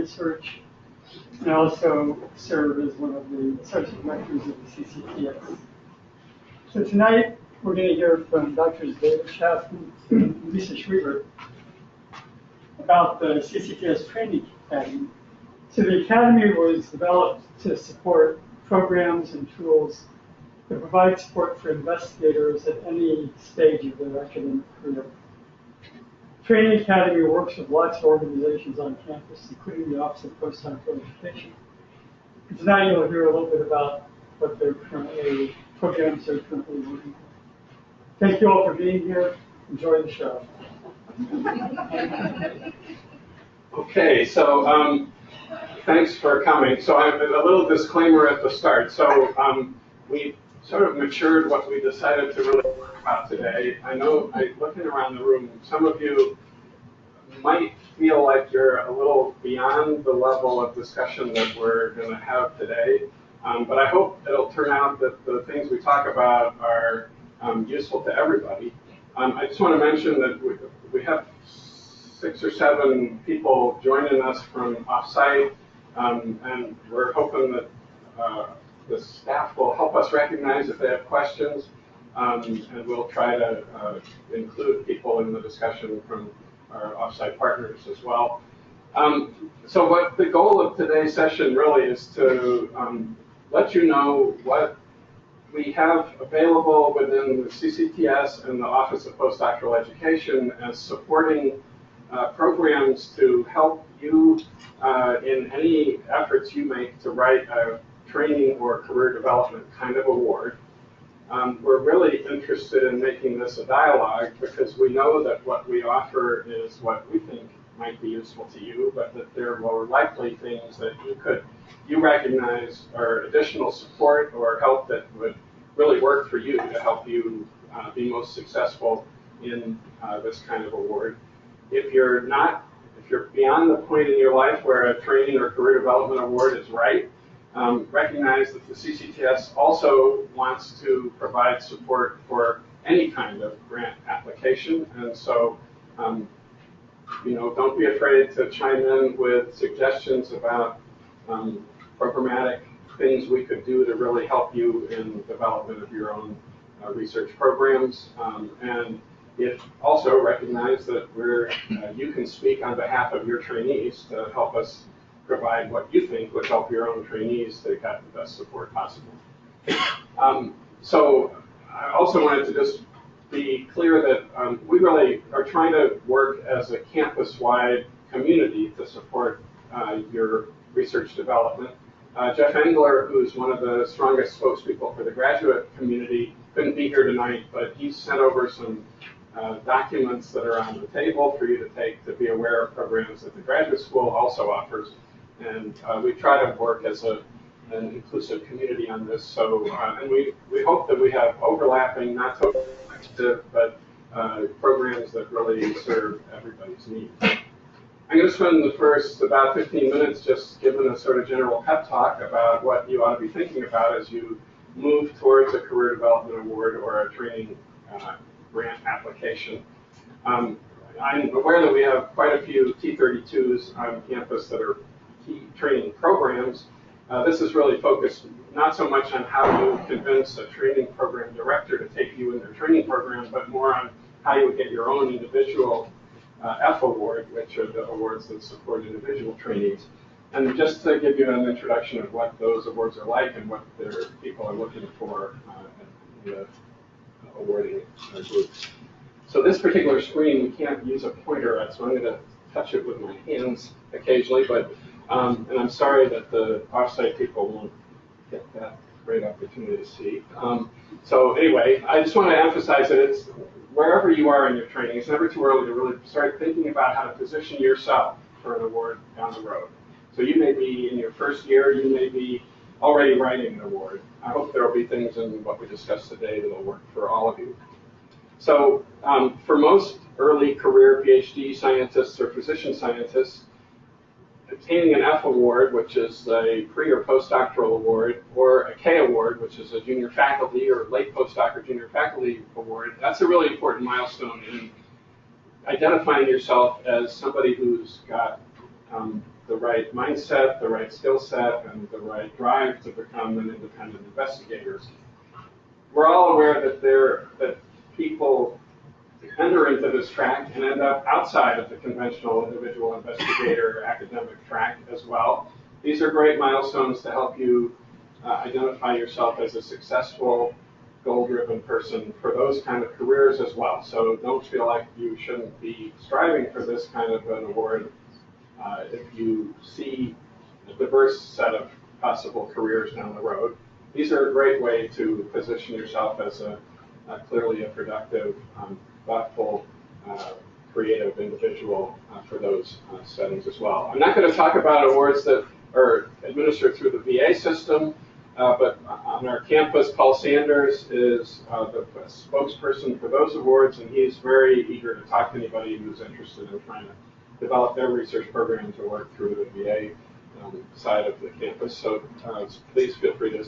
research, and I also serve as one of the associate directors of the CCTS. So tonight, we're going to hear from Drs. David Chaplin and Lisa Schwiebert about the CCTS Training Academy. So the Academy was developed to support programs and tools that provide support for investigators at any stage of their academic career. Training Academy works with lots of organizations on campus, including the Office of Postdoctoral Education. And tonight you'll hear a little bit about what programs they're currently working on. Thank you all for being here. Enjoy the show. Okay, so thanks for coming. So I have a little disclaimer at the start. So we sort of matured what we decided to really work about today. I know, looking around the room, some of you might feel like you're a little beyond the level of discussion that we're going to have today. But I hope it'll turn out that the things we talk about are useful to everybody. I just want to mention that we have 6 or 7 people joining us from offsite, and we're hoping that the staff will help us recognize if they have questions, and we'll try to include people in the discussion from our offsite partners as well. So what the goal of today's session really is to let you know what we have available within the CCTS and the Office of Postdoctoral Education as supporting programs to help you in any efforts you make to write a training or career development kind of award. We're really interested in making this a dialogue because we know that what we offer is what we think might be useful to you, but that there are more likely things that you recognize are additional support or help that would really work for you to help you be most successful in this kind of award. If you're beyond the point in your life where a training or career development award is right, recognize that the CCTS also wants to provide support for any kind of grant application, and so don't be afraid to chime in with suggestions about programmatic things we could do to really help you in development of your own research programs. And if also recognize that you can speak on behalf of your trainees to help us provide what you think would help your own trainees to get the best support possible. So I also wanted to just be clear that we really are trying to work as a campus-wide community to support your research development. Jeff Engler, who's one of the strongest spokespeople for the graduate community, couldn't be here tonight, but he sent over some documents that are on the table for you to take to be aware of programs that the graduate school also offers. And we try to work as an inclusive community on this. So, and we hope that we have overlapping, not so active, but programs that really serve everybody's needs. I'm going to spend the first about 15 minutes just giving a sort of general pep talk about what you ought to be thinking about as you move towards a career development award or a training grant application. I'm aware that we have quite a few T32s on campus that are training programs. This is really focused not so much on how you convince a training program director to take you in their training program, but more on how you would get your own individual F award, which are the awards that support individual trainees. And just to give you an introduction of what those awards are like and what their people are looking for in the awarding groups. So this particular screen, we can't use a pointer at, so I'm going to touch it with my hands occasionally, but and I'm sorry that the offsite people won't get that great opportunity to see. So anyway, I just want to emphasize that it's wherever you are in your training, it's never too early to really start thinking about how to position yourself for an award down the road. So you may be in your first year, you may be already writing an award. I hope there will be things in what we discussed today that will work for all of you. So for most early career PhD scientists or physician scientists, obtaining an F award, which is a pre or postdoctoral award, or a K award, which is a junior faculty or late postdoc or junior faculty award, that's a really important milestone in identifying yourself as somebody who's got the right mindset, the right skill set, and the right drive to become an independent investigator. We're all aware that people enter into this track and end up outside of the conventional individual investigator academic track as well. These are great milestones to help you identify yourself as a successful, goal-driven person for those kind of careers as well. So don't feel like you shouldn't be striving for this kind of an award if you see a diverse set of possible careers down the road. These are a great way to position yourself as clearly a productive, thoughtful, creative individual for those settings as well. I'm not going to talk about awards that are administered through the VA system, but on our campus, Paul Sanders is the spokesperson for those awards, and he's very eager to talk to anybody who's interested in trying to develop their research program to work through the VA side of the campus. So please feel free to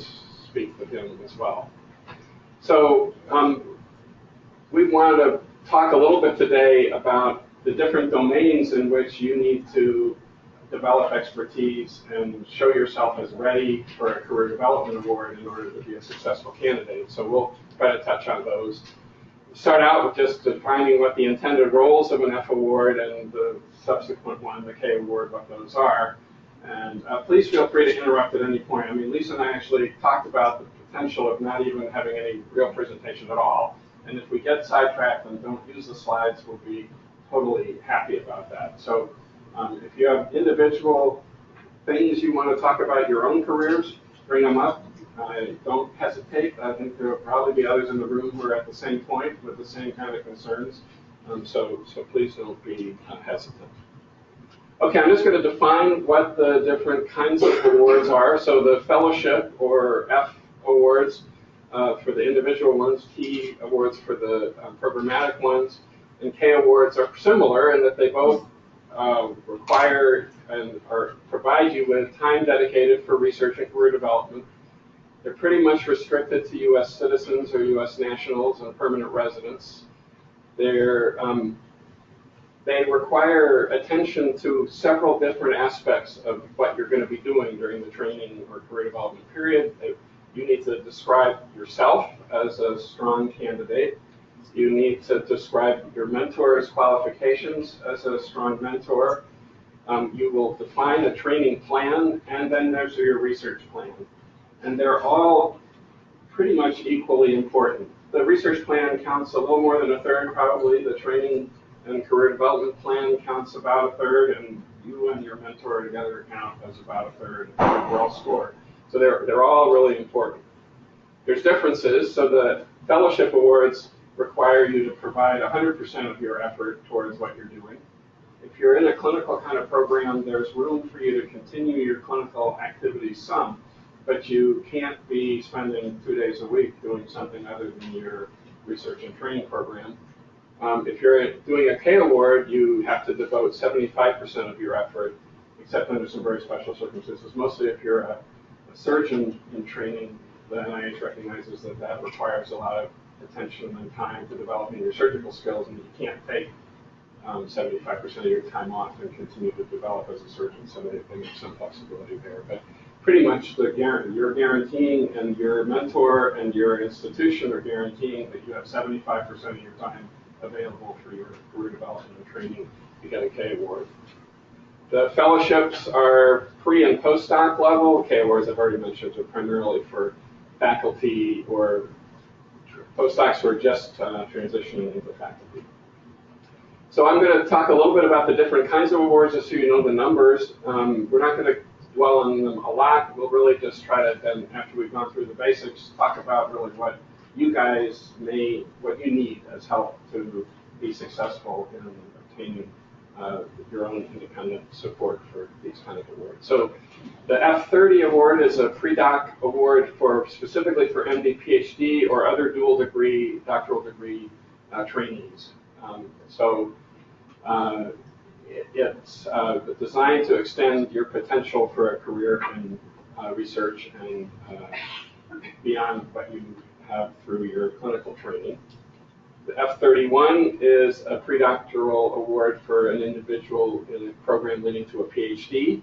speak with him as well. So we wanted to talk a little bit today about the different domains in which you need to develop expertise and show yourself as ready for a career development award in order to be a successful candidate. So we'll try to touch on those. Start out with just defining what the intended roles of an F award and the subsequent one, the K award, what those are. And please feel free to interrupt at any point. I mean, Lisa and I actually talked about the potential of not even having any real presentation at all. And if we get sidetracked and don't use the slides, we'll be totally happy about that. So if you have individual things you want to talk about your own careers, bring them up. Don't hesitate. I think there will probably be others in the room who are at the same point with the same kind of concerns. So please don't be hesitant. Okay, I'm just going to define what the different kinds of awards are. So the fellowship or F awards for the individual ones, T awards for the programmatic ones, and K awards are similar in that they both require and provide you with time dedicated for research and career development. They're pretty much restricted to U.S. citizens or U.S. nationals and permanent residents. They require attention to several different aspects of what you're going to be doing during the training or career development period. You need to describe yourself as a strong candidate. You need to describe your mentor's qualifications as a strong mentor. You will define a training plan, and then there's your research plan. And they're all pretty much equally important. The research plan counts a little more than a third, probably. The training and career development plan counts about a third, and you and your mentor together count as about a third of the overall score. So they're all really important. There's differences. So the fellowship awards require you to provide 100% of your effort towards what you're doing. If you're in a clinical kind of program, there's room for you to continue your clinical activities some, but you can't be spending 2 days a week doing something other than your research and training program. If you're doing a K award, you have to devote 75% of your effort, except under some very special circumstances. Mostly if you're a surgeon in training, the NIH recognizes that that requires a lot of attention and time to developing your surgical skills, and you can't take 75% of your time off and continue to develop as a surgeon, so they make some flexibility there. But pretty much you're guaranteeing, and your mentor and your institution are guaranteeing that you have 75% of your time available for your career development and training to get a K award. The fellowships are pre- and postdoc level. K awards, I've already mentioned, are primarily for faculty or postdocs who are just transitioning into faculty. So I'm going to talk a little bit about the different kinds of awards just so you know the numbers. We're not going to dwell on them a lot. We'll really just try to then, after we've gone through the basics, talk about really what you guys what you need as help to be successful in obtaining your own independent support for these kind of awards. So the F30 award is a pre-doc award specifically for MD, PhD, or other dual degree, doctoral degree trainees. It's designed to extend your potential for a career in research and beyond what you have through your clinical training. The F31 is a predoctoral award for an individual in a program leading to a PhD,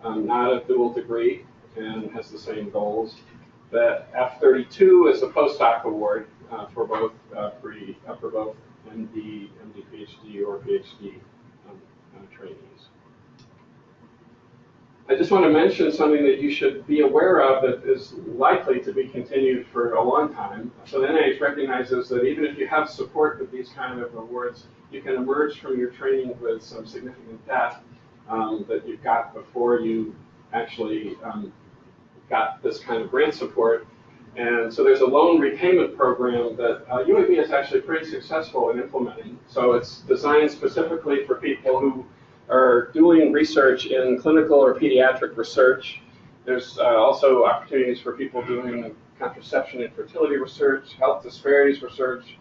not a dual degree, and has the same goals. The F32 is a postdoc award for both MD, PhD, or PhD trainees. I just want to mention something that you should be aware of that is likely to be continued for a long time. So the NIH recognizes that even if you have support with these kind of awards, you can emerge from your training with some significant debt that you've got before you actually got this kind of grant support. And so there's a loan repayment program that UAB is actually pretty successful in implementing. So it's designed specifically for people who are doing research in clinical or pediatric research. There's also opportunities for people doing contraception and fertility research, health disparities research,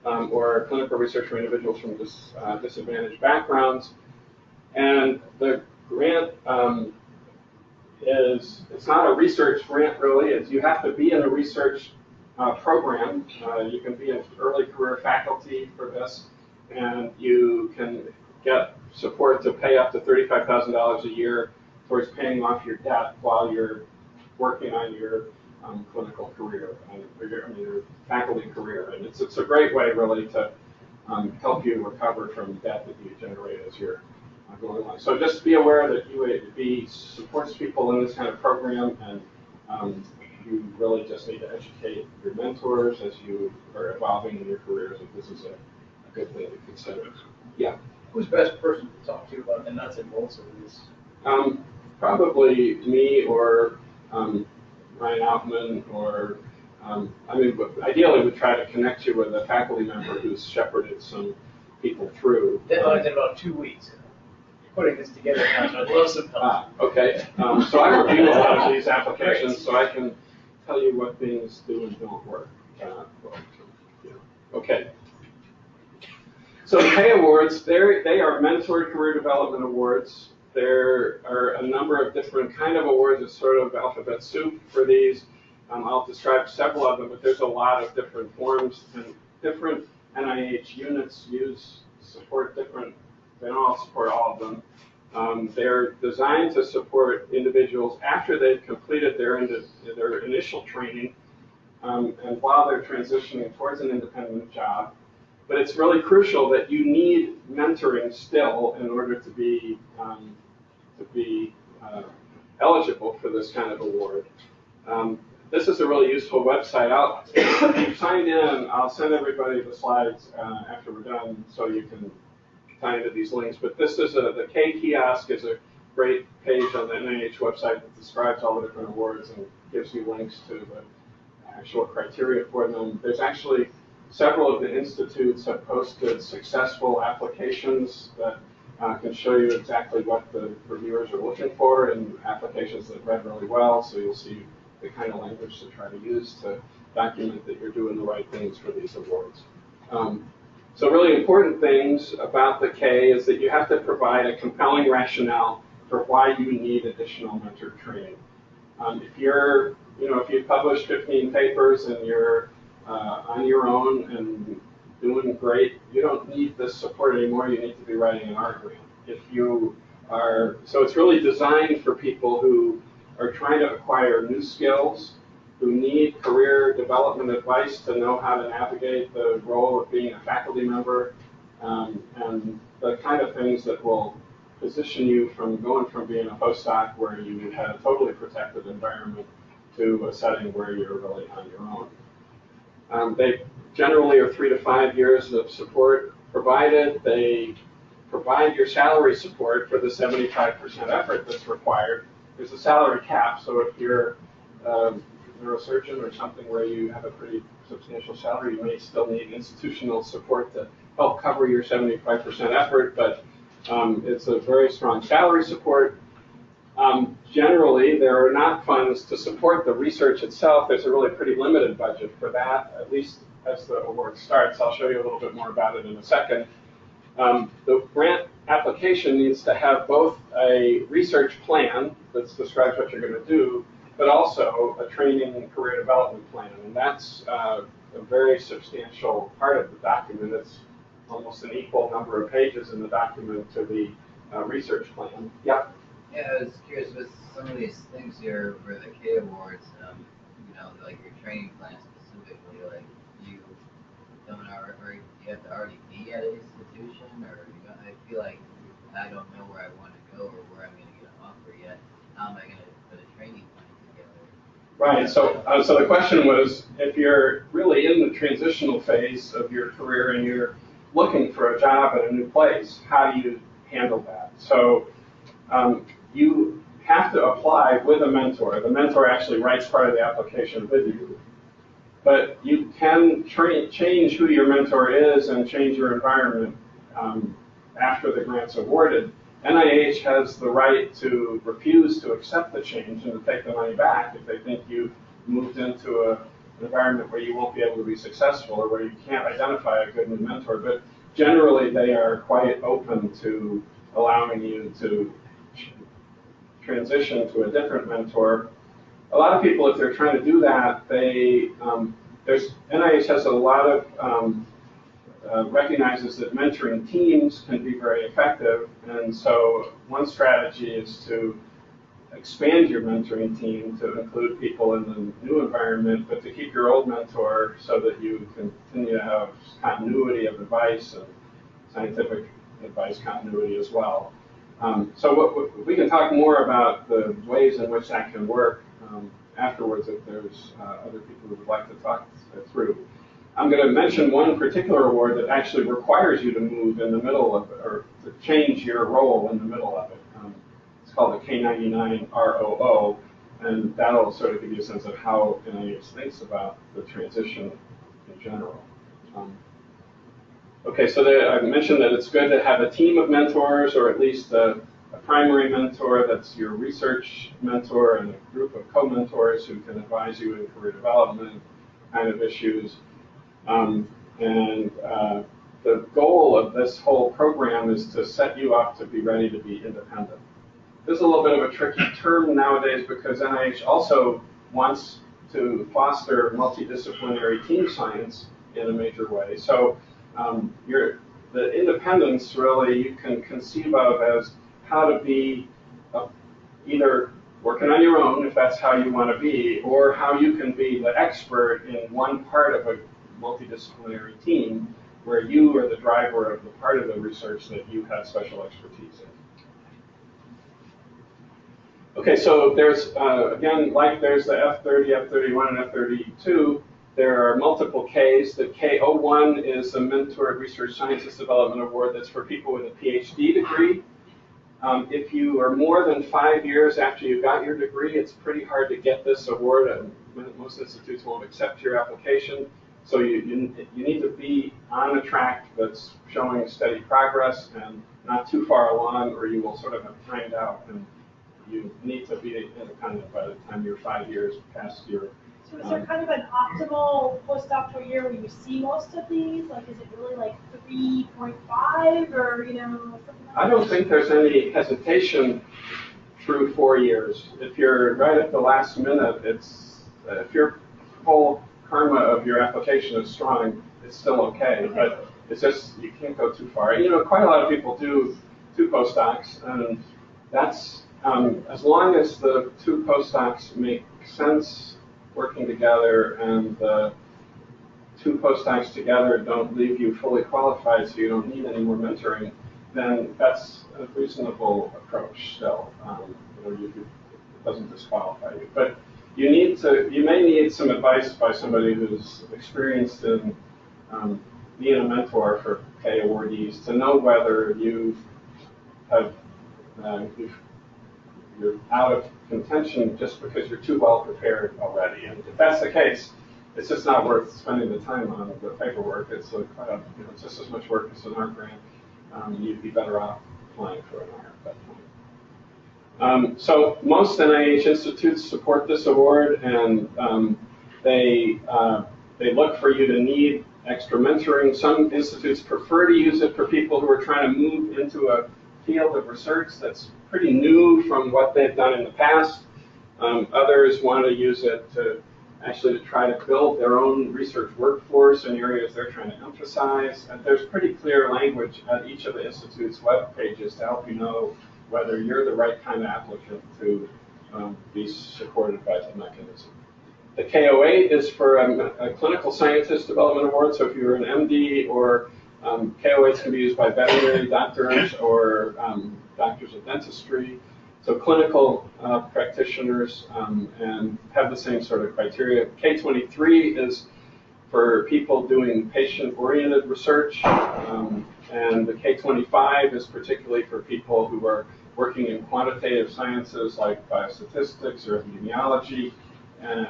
or clinical research for individuals from disadvantaged backgrounds. And the grant it's not a research grant really. You have to be in a research program. You can be in early career faculty for this, and you can get support to pay up to $35,000 a year towards paying off your debt while you're working on your clinical career, your faculty career. And it's a great way really to help you recover from debt that you generate as you're going along. So just be aware that UAB supports people in this kind of program, and you really just need to educate your mentors as you are evolving in your careers, and this is a good thing to consider. Yeah? Who's the best person to talk to about the nuts and bolts of this? Probably me or Ryan Altman, or ideally we'd try to connect you with a faculty member who's shepherded some people through. Deadline's in about 2 weeks. Putting this together now, so I'd love some help. Okay. So I review a lot of these applications, so I can tell you what things do and don't work. Okay. So the K Awards, they are mentored career development awards. There are a number of different kind of awards. It's sort of alphabet soup for these. I'll describe several of them, but there's a lot of different forms, and different NIH units support different. They don't all support all of them. They're designed to support individuals after they've completed their initial training and while they're transitioning towards an independent job. But it's really crucial that you need mentoring still in order to be eligible for this kind of award. This is a really useful website. If you've signed in, I'll send everybody the slides after we're done so you can sign into these links. But this is the K Kiosk is a great page on the NIH website that describes all the different awards and gives you links to the actual criteria for them. There's actually several of the institutes have posted successful applications that can show you exactly what the reviewers are looking for, and applications that read really well, so you'll see the kind of language to try to use to document that you're doing the right things for these awards. So really important things about the K is that you have to provide a compelling rationale for why you need additional mentor training. If you've published 15 papers and you're on your own and doing great, you don't need this support anymore. You need to be writing an art grant. So it's really designed for people who are trying to acquire new skills, who need career development advice to know how to navigate the role of being a faculty member, and the kind of things that will position you from going from being a postdoc where you had a totally protected environment to a setting where you're really on your own. They generally are 3 to 5 years of support provided. They provide your salary support for the 75% effort that's required. There's a salary cap, so if you're a neurosurgeon or something where you have a pretty substantial salary, you may still need institutional support to help cover your 75% effort, but it's a very strong salary support. Generally, there are not funds to support the research itself. There's a really pretty limited budget for that, at least as the award starts. I'll show you a little bit more about it in a second. The grant application needs to have both a research plan that describes what you're going to do, but also a training and career development plan. And that's a very substantial part of the document. It's almost an equal number of pages in the document to the research plan. Yeah? Yeah, I was curious with some of these things here for the K awards, like your training plan specifically, like you don't already, you have to already be at an institution, or I feel like I don't know where I want to go or where I'm going to get an offer yet. How am I going to put a training plan together? Right. So the question was, if you're really in the transitional phase of your career and you're looking for a job at a new place, how do you handle that? So you have to apply with a mentor. The mentor actually writes part of the application with you. But you can change who your mentor is and change your environment after the grant's awarded. NIH has the right to refuse to accept the change and to take the money back if they think you've moved into an environment where you won't be able to be successful or where you can't identify a good new mentor. But generally, they are quite open to allowing you to transition to a different mentor. A lot of people, if they're trying to do that, NIH has a lot of recognizes that mentoring teams can be very effective, and so one strategy is to expand your mentoring team to include people in the new environment, but to keep your old mentor so that you continue to have continuity of advice and scientific advice continuity as well. So we can talk more about the ways in which that can work afterwards if there's other people who would like to talk through. I'm going to mention one particular award that actually requires you to move in the middle of it, or to change your role in the middle of it. It's called the K99 ROO, and that'll sort of give you a sense of how NIH thinks about the transition in general. Okay, so I mentioned that it's good to have a team of mentors, or at least a primary mentor that's your research mentor, and a group of co-mentors who can advise you in career development kind of issues. The goal of this whole program is to set you up to be ready to be independent. This is a little bit of a tricky term nowadays because NIH also wants to foster multidisciplinary team science in a major way. So the independence really you can conceive of as how to be either working on your own if that's how you want to be, or how you can be the expert in one part of a multidisciplinary team where you are the driver of the part of the research that you have special expertise in. Okay, so there's, again, like there's the F30, F31, and F32, there are multiple Ks. The K01 is the Mentored Research Scientist Development Award that's for people with a PhD degree. If you are more than 5 years after you got your degree, it's pretty hard to get this award, and most institutes won't accept your application. So you need to be on a track that's showing steady progress and not too far along, or you will sort of have timed out, and you need to be independent by the time you're 5 years past your. So is there kind of an optimal postdoctoral year where you see most of these? Like, is it really like 3.5 or, something like that? I don't think there's any hesitation through 4 years. If you're right at the last minute, if your whole karma of your application is strong, it's still okay. But it's just, you can't go too far. Quite a lot of people do 2 postdocs, and that's, as long as the 2 postdocs make sense working together and the 2 postdocs together don't leave you fully qualified so you don't need any more mentoring, then that's a reasonable approach still. It doesn't disqualify you. But you may need some advice by somebody who's experienced in being a mentor for K awardees to know whether you're out of contention just because you're too well prepared already. And if that's the case, it's just not worth spending the time on the paperwork. It's it's just as much work as an art grant. You'd be better off applying for an art at that point. So most NIH institutes support this award, and they look for you to need extra mentoring. Some institutes prefer to use it for people who are trying to move into a field of research that's pretty new from what they've done in the past. Others want to use it to actually to try to build their own research workforce in areas they're trying to emphasize. And there's pretty clear language at each of the Institute's web pages to help you know whether you're the right kind of applicant to be supported by the mechanism. The KO8 is for a clinical scientist development award, so if you're an MD or KO8s can be used by veterinary doctors or doctors of dentistry. So clinical practitioners and have the same sort of criteria. K23 is for people doing patient-oriented research, and the K25 is particularly for people who are working in quantitative sciences like biostatistics or epidemiology,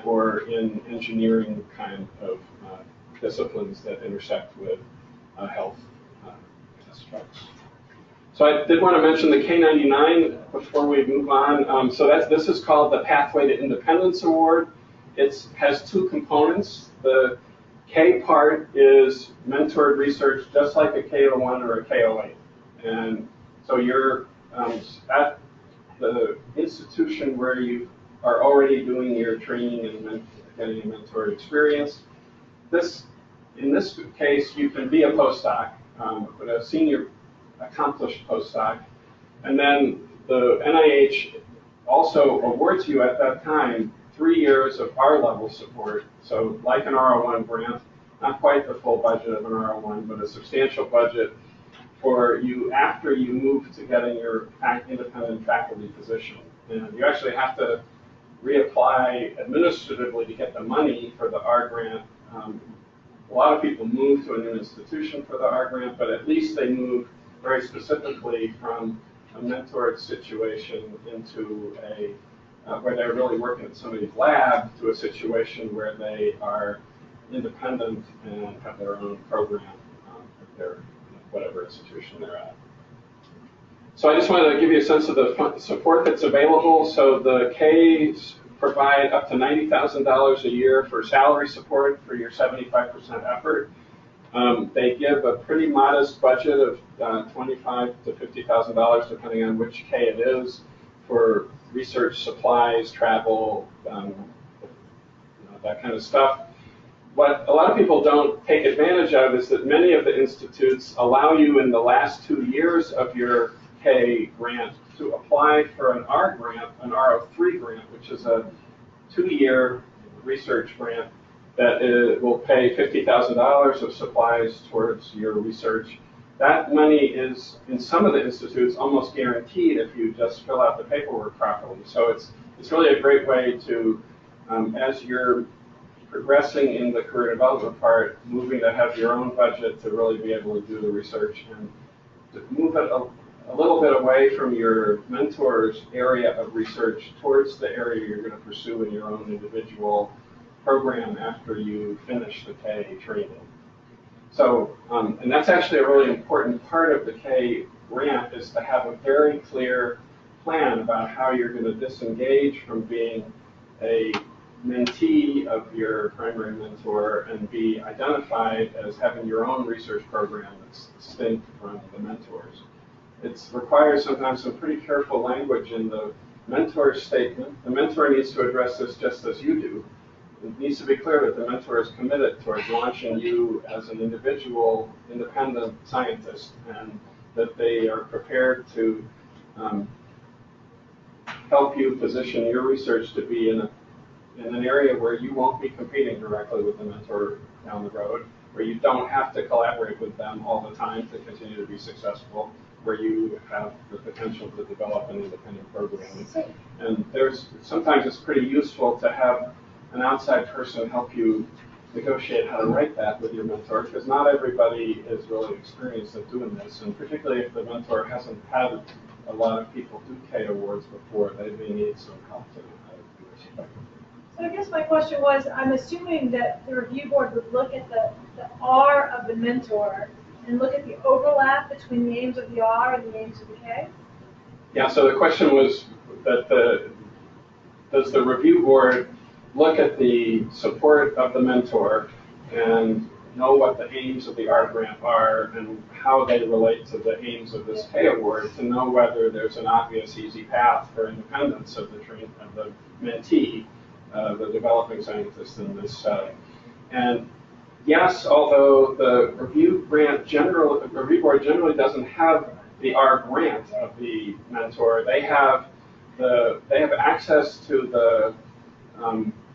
or in engineering kind of disciplines that intersect with health aspects. So I did want to mention the K99 before we move on. So this is called the Pathway to Independence Award. It has two components. The K part is mentored research, just like a K01 or a K08. And so you're at the institution where you are already doing your training and getting a mentor experience. In this case, you can be a postdoc, but a senior accomplished postdoc. And then the NIH also awards you at that time 3 years of R-level support. So like an R01 grant, not quite the full budget of an R01, but a substantial budget for you after you move to getting your independent faculty position. And you actually have to reapply administratively to get the money for the R grant. A lot of people move to a new institution for the R grant, but at least they move very specifically from a mentored situation into a where they're really working at somebody's lab to a situation where they are independent and have their own program at their whatever institution they're at. So I just wanted to give you a sense of the support that's available. So the Ks provide up to $90,000 a year for salary support for your 75% effort. They give a pretty modest budget of $25,000 to $50,000, depending on which K it is, for research supplies, travel, that kind of stuff. What a lot of people don't take advantage of is that many of the institutes allow you in the last 2 years of your K grant to apply for an R grant, an R03 grant, which is a 2-year research grant that will pay $50,000 of supplies towards your research. That money is, in some of the institutes, almost guaranteed if you just fill out the paperwork properly. So it's really a great way to, as you're progressing in the career development part, moving to have your own budget to really be able to do the research and to move it a little bit away from your mentor's area of research towards the area you're going to pursue in your own individual program after you finish the K training. So, and that's actually a really important part of the K grant, is to have a very clear plan about how you're going to disengage from being a mentee of your primary mentor and be identified as having your own research program that's distinct from the mentors. It requires sometimes some pretty careful language in the mentor statement. The mentor needs to address this just as you do. It needs to be clear that the mentor is committed towards launching you as an individual, independent scientist, and that they are prepared to help you position your research to be in an area where you won't be competing directly with the mentor down the road, where you don't have to collaborate with them all the time to continue to be successful, where you have the potential to develop an independent program. And sometimes it's pretty useful to have an outside person help you negotiate how to write that with your mentor, because not everybody is really experienced at doing this, and particularly if the mentor hasn't had a lot of people do K awards before, they may need some help to know how to do this effectively. So I guess my question was, I'm assuming that the review board would look at the R of the mentor and look at the overlap between the aims of the R and the aims of the K? Yeah, so the question was that does the review board look at the support of the mentor and know what the aims of the R grant are and how they relate to the aims of this K award to know whether there's an obvious, easy path for independence of the mentee the developing scientist in this setting. And yes, although the review board generally doesn't have the R grant of the mentor, they have access to the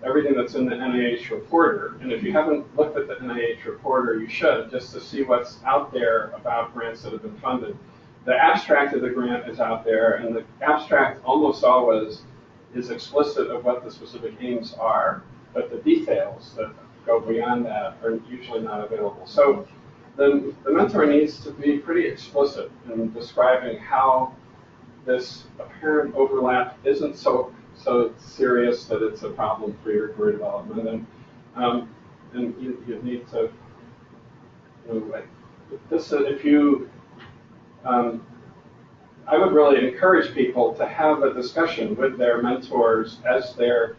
everything that's in the NIH reporter. And if you haven't looked at the NIH reporter, you should, just to see what's out there about grants that have been funded. The abstract of the grant is out there, and the abstract almost always is explicit of what the specific aims are, but the details that go beyond that are usually not available. So the mentor needs to be pretty explicit in describing how this apparent overlap isn't so serious that it's a problem for your career development, and you need to, I would really encourage people to have a discussion with their mentors as they're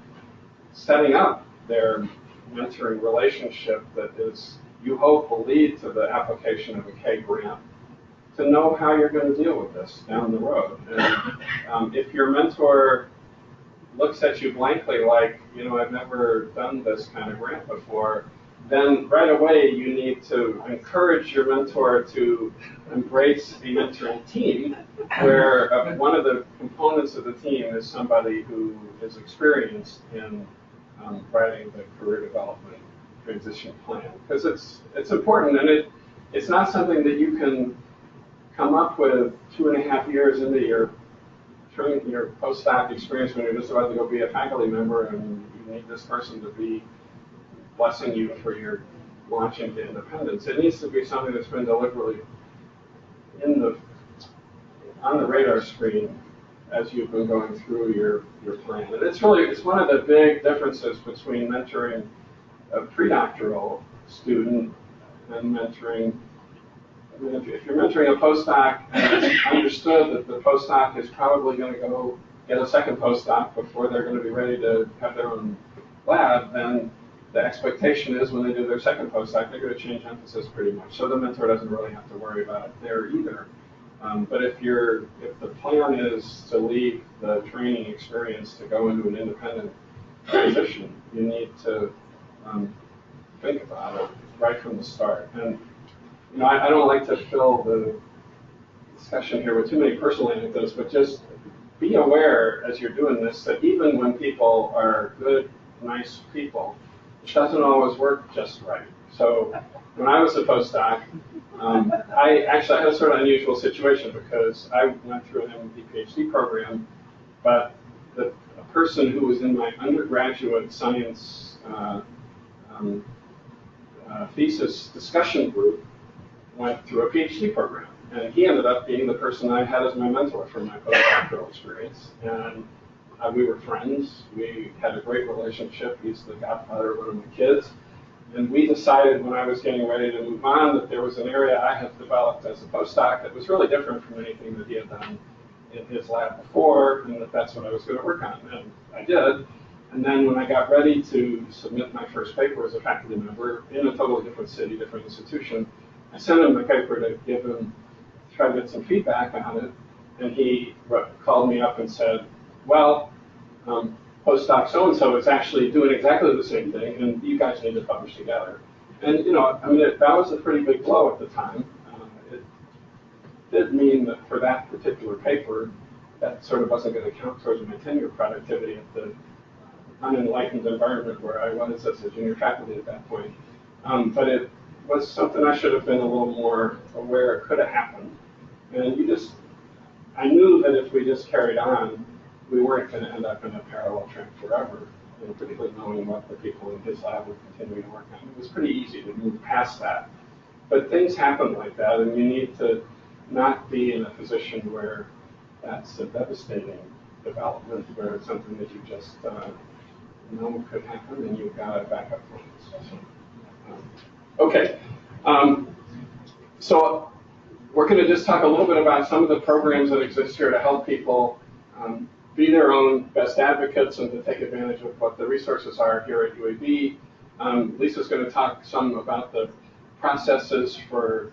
setting up their mentoring relationship that is, you hope, will lead to the application of a K grant, to know how you're going to deal with this down the road. And if your mentor looks at you blankly like, I've never done this kind of grant before, then right away you need to encourage your mentor to embrace a mentoring team where one of the components of the team is somebody who is experienced in writing the career development transition plan. Because it's important, and it's not something that you can come up with 2.5 years into your postdoc experience when you're just about to go be a faculty member and you need this person to be blessing you for your launch into independence. It needs to be something that's been deliberately on the radar screen as you've been going through your plan. And it's one of the big differences between mentoring a pre-doctoral student and mentoring. If you're mentoring a postdoc and it's understood that the postdoc is probably going to go get a second postdoc before they're going to be ready to have their own lab, then the expectation is when they do their second postdoc, they're going to change emphasis pretty much. So the mentor doesn't really have to worry about it there either. But if the plan is to leave the training experience to go into an independent position, you need to think about it right from the start. And I don't like to fill the discussion here with too many personal anecdotes, but just be aware as you're doing this that even when people are good, nice people, it doesn't always work just right. So when I was a postdoc, I actually had a sort of unusual situation because I went through an MD PhD program, but a person who was in my undergraduate science thesis discussion group went through a PhD program. And he ended up being the person I had as my mentor for my postdoctoral experience. And we were friends. We had a great relationship. He's the godfather of one of my kids. And we decided when I was getting ready to move on that there was an area I had developed as a postdoc that was really different from anything that he had done in his lab before, and that's what I was going to work on. And I did. And then when I got ready to submit my first paper as a faculty member in a totally different city, different institution, I sent him the paper to try to get some feedback on it. And he called me up and said, well, postdoc so-and-so is actually doing exactly the same thing, and you guys need to publish together. And, that was a pretty big blow at the time. It did mean that for that particular paper, that sort of wasn't going to count towards my tenure productivity at the unenlightened environment where I was as a junior faculty at that point. But it was something I should have been a little more aware it could have happened. And I knew that if we just carried on, we weren't going to end up in a parallel track forever, particularly knowing what the people in his lab were continuing to work on. It was pretty easy to move past that. But things happen like that, and you need to not be in a position where that's a devastating development, where it's something that you just know could happen, and you've got a backup plan. Okay. So we're going to just talk a little bit about some of the programs that exist here to help people be their own best advocates and to take advantage of what the resources are here at UAB. Lisa's going to talk some about the processes for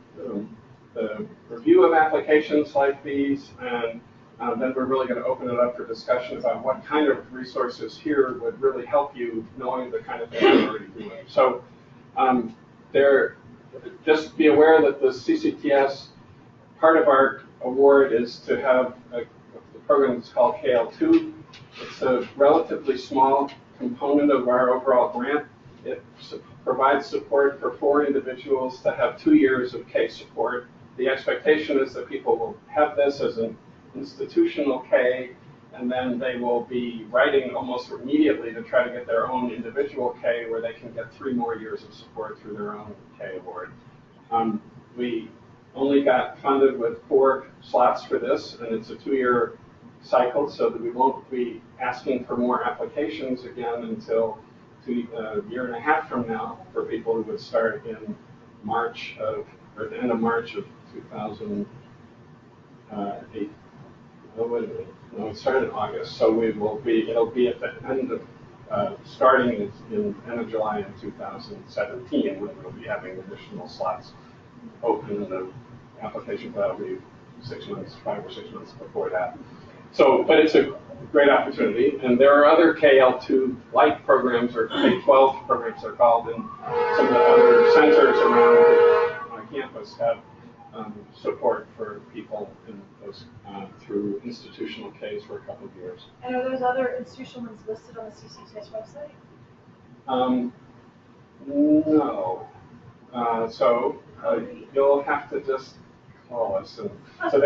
the review of applications like these, and then we're really going to open it up for discussion about what kind of resources here would really help you, knowing the kind of thing you're already doing. So just be aware that the CCTS, part of our award is to have a program that's called KL2. It's a relatively small component of our overall grant. It provides support for 4 individuals to have 2 years of K support. The expectation is that people will have this as an institutional K, and then they will be writing almost immediately to try to get their own individual K, where they can get 3 more years of support through their own K award. We only got funded with 4 slots for this, and it's a 2-year cycle, so that we won't be asking for more applications again until a year and a half from now for people who would start in March of, or the end of March of 2008. Oh, wait a minute. No, it started in August, so it'll be at the end of, starting in end of July in 2017, when we'll be having additional slots open, and the application for that will be 5 or 6 months before that. So, but it's a great opportunity, and there are other KL2-like programs, or K-12 programs they're called, and some of the other centers around the campus have support for people in those through institutional Ks for a couple of years. And are those other institutional ones listed on the CCTS website? No. You'll have to just call us. And so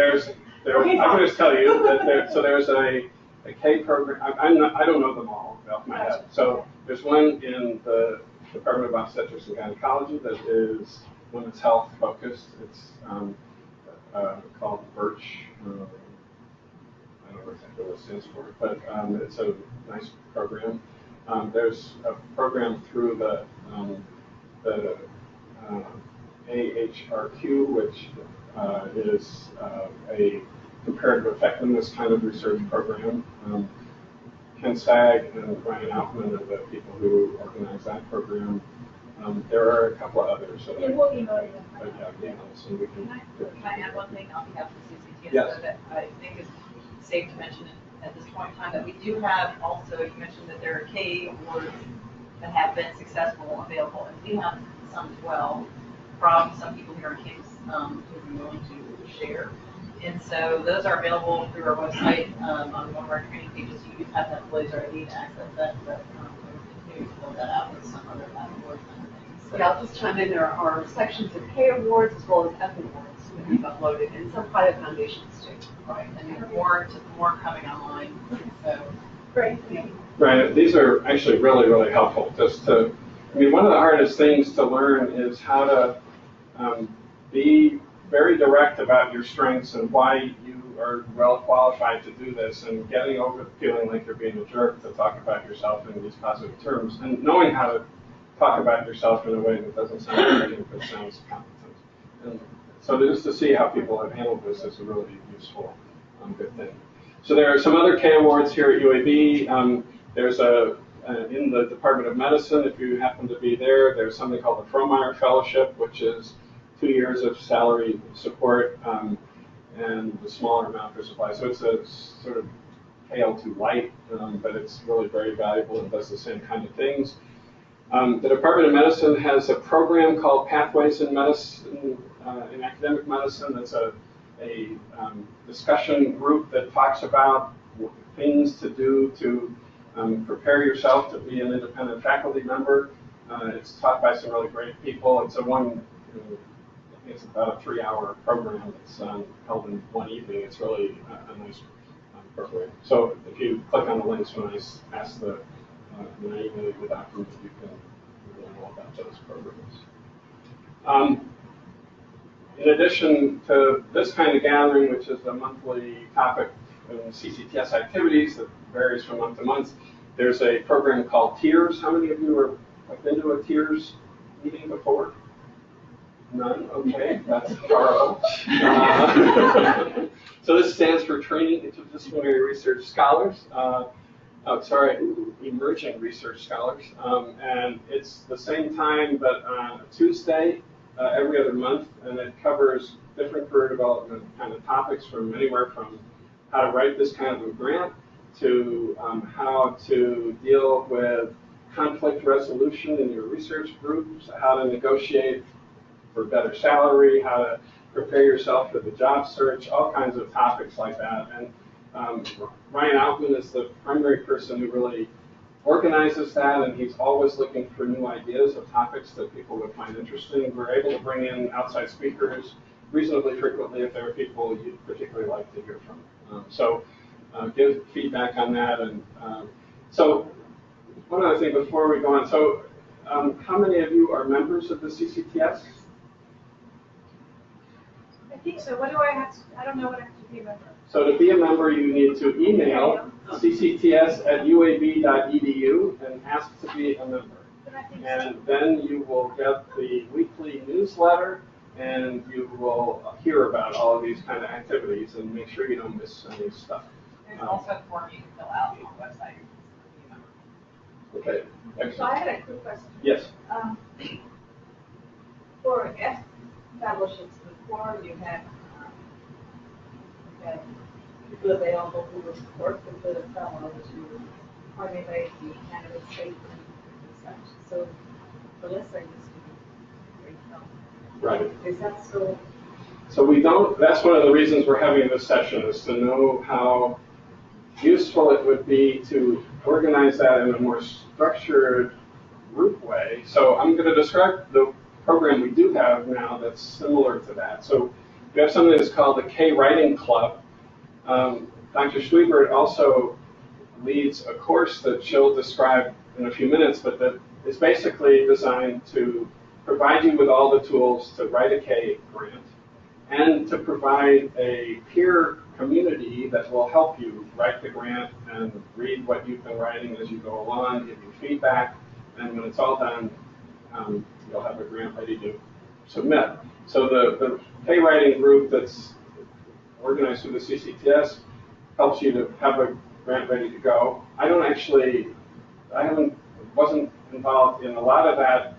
Okay, I can just tell you that there's a K program. I don't know them all off my head. So there's one in the Department of Obstetrics and Gynecology that is women's health focused. It's called Birch. I don't know exactly what it stands for, but it's a nice program. There's a program through the AHRQ, which is a comparative effectiveness kind of research program. Ken Stagg and Ryan Altman are the people who organize that program. There are a couple of others. We will email you. So we can. Can I add one thing on behalf of the CCTS? Yes. That I think is safe to mention at this point in time, that we do have also, you mentioned that there are K awards that have been successful available, and we have some as well from some people here on campus who are willing to share. And so those are available through our website on one of our training pages. You have that employees already to access that, but we'll continue to fill that out with some other awards and things. So, Yeah, I'll just chime in. There are sections of K awards as well as F awards that we've uploaded, and some private foundations too. right, and there's more coming online. So Great. Right. These are actually really, really helpful. One of the hardest things to learn is how to be very direct about your strengths and why you are well qualified to do this, and getting over the feeling like you're being a jerk to talk about yourself in these positive terms, and knowing how to talk about yourself in a way that doesn't sound arrogant but sounds competent. And so just to see how people have handled this is a really useful, good thing. So there are some other K awards here at UAB. There's in the Department of Medicine, if you happen to be there, there's something called the Fromage Scholarship, which is 2 years of salary support and a smaller amount for supply. So it's a sort of KL2 light, but it's really very valuable and does the same kind of things. The Department of Medicine has a program called Pathways in Medicine, in Academic Medicine. That's a discussion group that talks about things to do to prepare yourself to be an independent faculty member. It's taught by some really great people. It's it's about a 3-hour program that's held in one evening. It's really a nice program. So if you click on the links when I ask when I email you the document, you can learn all about those programs. In addition to this kind of gathering, which is a monthly topic in CCTS activities that varies from month to month, there's a program called TIERS. How many of you have been to a TIERS meeting before? None? Okay, that's horrible. So this stands for Training Interdisciplinary Research Scholars. Emerging Research Scholars. And it's the same time, but on a Tuesday every other month, and it covers different career development kind of topics from anywhere from how to write this kind of a grant, to how to deal with conflict resolution in your research groups, how to negotiate for better salary, how to prepare yourself for the job search, all kinds of topics like that. And Ryan Altman is the primary person who really organizes that, and he's always looking for new ideas of topics that people would find interesting. We're able to bring in outside speakers reasonably frequently if there are people you'd particularly like to hear from. So give feedback on that. And so one other thing before we go on. So how many of you are members of the CCTS? I think so. What do I have to, I don't know what I have to be a member. So to be a member, you need to email ccts@uab.edu and ask to be a member. And then you will get the weekly newsletter, and you will hear about all of these kind of activities and make sure you don't miss any stuff. There's also a form you can fill out on the website. Okay, So excellent. I had a quick question. Yes. For F fellowships before, you had people available who would work with the fellow to formulate the candidate statement and such. So for this, I used to be Right. Is that still? So we don't, that's one of the reasons we're having this session, is to know how useful it would be to organize that in a more structured group way. So I'm going to describe the program we do have now that's similar to that. So we have something that's called the K-Writing Club. Dr. Schwiebert also leads a course that she'll describe in a few minutes, but that is basically designed to provide you with all the tools to write a K grant and to provide a peer community that will help you write the grant and read what you've been writing as you go along, give you feedback, and when it's all done, you'll have a grant ready to submit. So the K-Writing group that's organized through the CCTS helps you to have a grant ready to go. Wasn't involved in a lot of that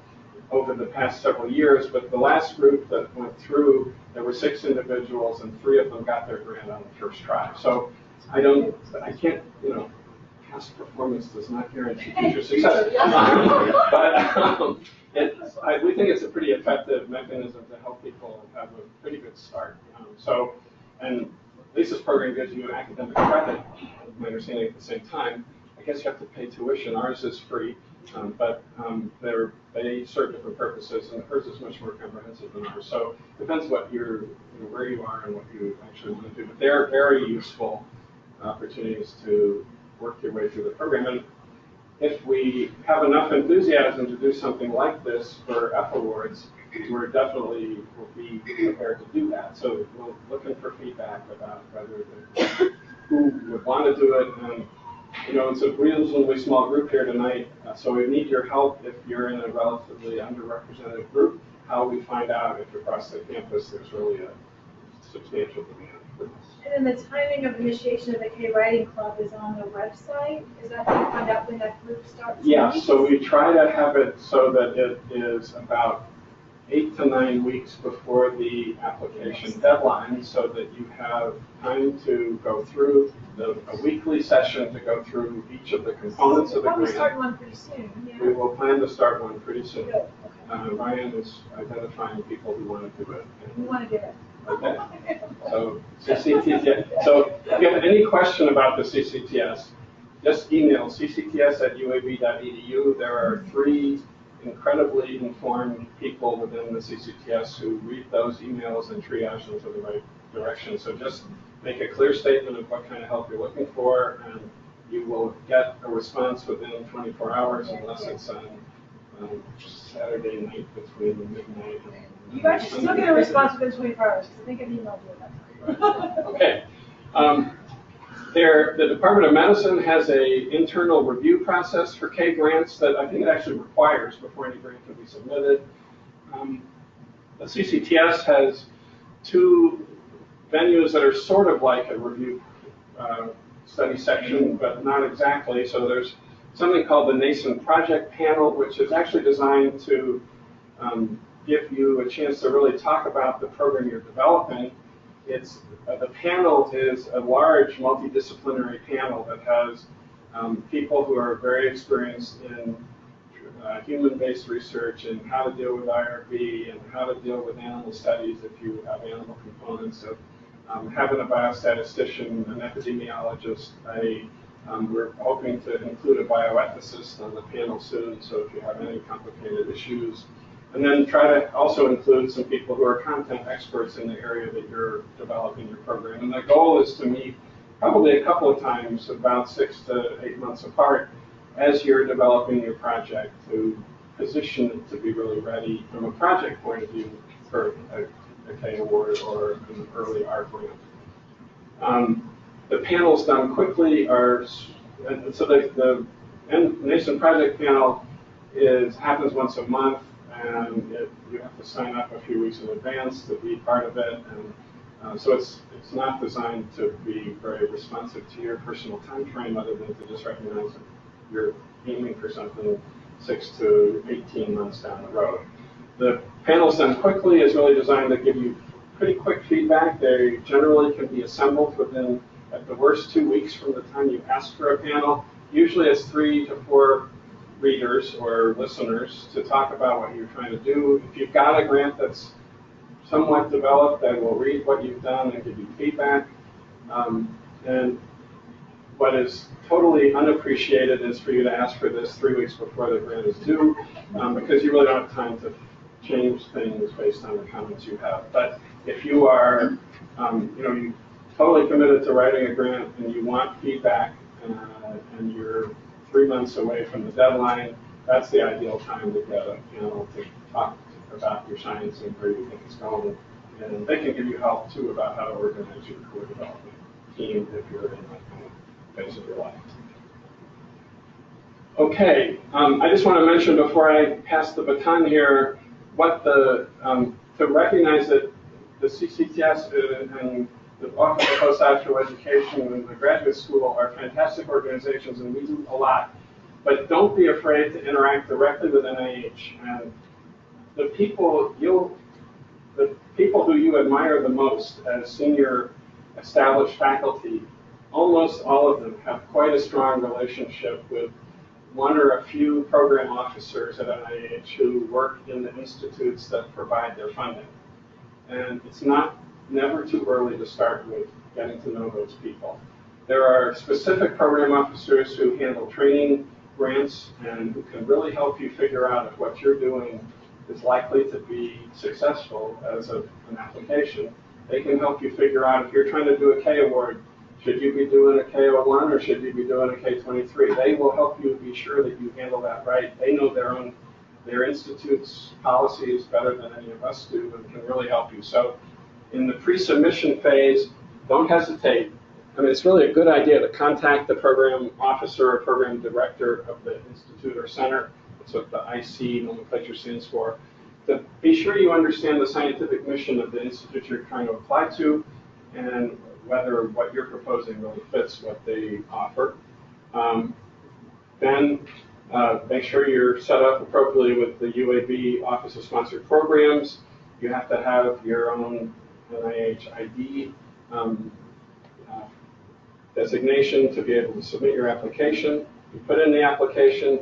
over the past several years, but the last group that went through, there were 6 individuals and 3 of them got their grant on the first try. So I can't, past performance does not guarantee future success. But we think it's a pretty effective mechanism to help people have a pretty good start. And Lisa's program gives you an academic credit, my understanding, at the same time. I guess you have to pay tuition. Ours is free, but they serve different purposes, and hers is much more comprehensive than ours. So it depends what where you are and what you actually want to do. But they're very useful opportunities to work your way through the program. And if we have enough enthusiasm to do something like this for F Awards, we're definitely will be prepared to do that. So we're looking for feedback about who would want to do it. And it's a reasonably small group here tonight, so we need your help if you're in a relatively underrepresented group. How we find out if across the campus there's really a substantial demand for this. And then the timing of initiation of the K-Writing Club is on the website? Is that how you find out when that group starts? Yeah, so we try to have it so that it is about 8 to 9 weeks before the application deadline, so that you have time to go through a weekly session to go through each of the components of the grant. We'll probably start one pretty soon. Yeah. We will plan to start one pretty soon. Good. Okay. Ryan is identifying people who want to do it. We want to do it. Okay. So CCTS. So if you have any question about the CCTS, just email ccts@uab.edu. There are 3 incredibly informed people within the CCTS who read those emails and triage them to the right direction. So just make a clear statement of what kind of help you're looking for, and you will get a response within 24 hours unless it's on Saturday night between midnight and You actually still get a response within 24 hours, because I think an email you at that time. Okay. The Department of Medicine has an internal review process for K grants that I think it actually requires before any grant can be submitted. The CCTS has 2 venues that are sort of like a review study section, but not exactly. So there's something called the Nascent Project Panel, which is actually designed to give you a chance to really talk about the program you're developing. the panel is a large multidisciplinary panel that has people who are very experienced in human-based research and how to deal with IRB and how to deal with animal studies if you have animal components of having a biostatistician, an epidemiologist. We're hoping to include a bioethicist on the panel soon, so if you have any complicated issues. And then try to also include some people who are content experts in the area that you're developing your program. And the goal is to meet probably a couple of times, about 6 to 8 months apart, as you're developing your project to position it to be really ready from a project point of view for a K award or an early art grant. The panels done quickly are, so the Nascent project panel happens once a month, and you have to sign up a few weeks in advance to be part of it. And so it's not designed to be very responsive to your personal time frame, other than to just recognize that you're aiming for something 6 to 18 months down the road. The panels done quickly is really designed to give you pretty quick feedback. They generally can be assembled within, at the worst, 2 weeks from the time you ask for a panel. Usually it's 3 to 4 readers or listeners to talk about what you're trying to do. If you've got a grant that's somewhat developed, they will read what you've done and give you feedback. And what is totally unappreciated is for you to ask for this 3 weeks before the grant is due, because you really don't have time to change things based on the comments you have. But if you are, you totally committed to writing a grant and you want feedback, and you're 3 months away from the deadline, that's the ideal time to get a panel to talk about your science and where you think it's going. And they can give you help too about how to organize your career development team if you're in that kind of phase of your life. Okay, I just want to mention before I pass the baton here, what to recognize that the CCTS and the Office of Postdoctoral Education and the Graduate School are fantastic organizations, and we do a lot. But don't be afraid to interact directly with NIH. And the people who you admire the most as senior established faculty, almost all of them have quite a strong relationship with one or a few program officers at NIH who work in the institutes that provide their funding. And it's never too early to start with getting to know those people. There are specific program officers who handle training grants and who can really help you figure out if what you're doing is likely to be successful as an application. They can help you figure out if you're trying to do a K award, should you be doing a K01 or should you be doing a K23? They will help you be sure that you handle that right. They know their institute's policies better than any of us do and can really help you. So in the pre-submission phase, don't hesitate. I mean, it's really a good idea to contact the program officer or program director of the institute or center. That's what the IC nomenclature stands for. To be sure you understand the scientific mission of the institute you're trying to apply to and whether what you're proposing really fits what they offer. Then make sure you're set up appropriately with the UAB Office of Sponsored Programs. You have to have your own NIH ID designation to be able to submit your application. You put in the application.